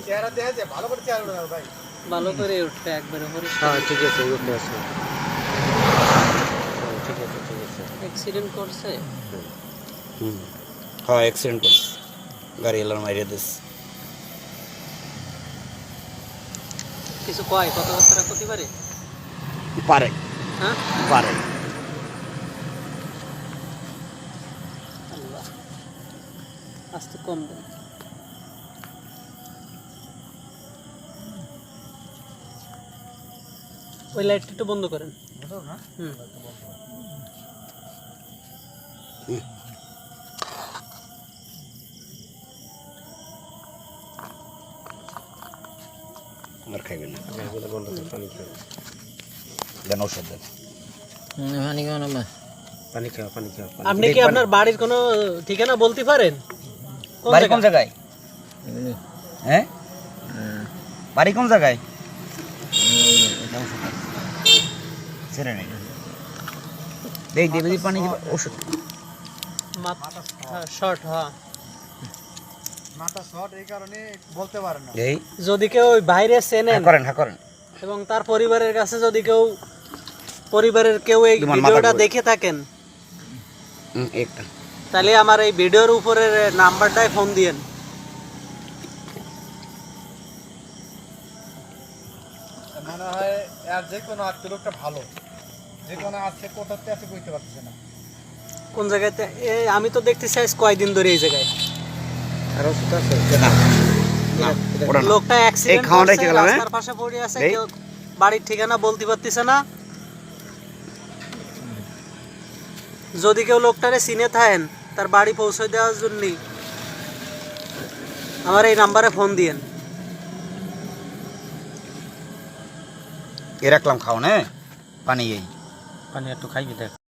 চেহারা দেখা যায় ভালো করে চেহারা দাও ভাই ভালো করে উঠবে একবারে হ্যাঁ ঠিক আছে উঠে আসো ঠিক আছে অ্যাক্সিডেন্ট করছে হ্যাঁ অ্যাক্সিডেন্ট করছে গাড়ি এলার মাইরে দিস কিছু কয় কথাবার্তা করতে পারে পারে হ্যাঁ পারে আল্লাহ আস্তে কম দেন ওই লাইটটা একটু বন্ধ করেন হুম আর খাইবেন না বন্ধ করে পানি খাও দেন ওষুধ দেন পানি খাও আপনি কি আপনার বাড়ির কোনো ঠিকানা বলতে পারেন বাড়ি কোন জায়গায় হ্যাঁ বাড়ি কোন জায়গায় ছেড়ে নেই দেখ দেবে পানি ওষুধ মাথা শর্ট হ্যাঁ মাথা শর্ট এই কারণে বলতে পারে না এই যদি কেউ ওই বাইরে চেনেন করেন করেন এবং তার পরিবারের কাছে যদি কেউ পরিবারের কেউ এই তোমার মাথা ভিডিওটা ঘুরে। দেখে থাকেন একটা তাহলে আমার এই ভিডিওর উপরের নাম্বারটায় ফোন দিয়েন মনে হয় আর যে কোনো আত্মীয় লোকটা ভালো যে কোনো আছে কোথাতে আছে কইতে পারতেছে না কোন জায়গাতে আমি তো দেখতে চাই কয়দিন ধরে এই জায়গায় আর ওষুধ আছে না ওটা না লোকটা অ্যাক্সিডেন্ট খাওয়াটাই কি গেলাম, রাস্তার পাশে পড়ে আছে এই। কেউ বাড়ির ঠিকানা বলতে পারতেছে না যদি কেউ লোকটারে চিনে থাকেন তার বাড়ি পৌঁছে দেওয়ার জন্য আমার এই নাম্বারে ফোন দিয়েন এ রাখলাম খাও না পানি এই পানি একটু খাইবি দেখ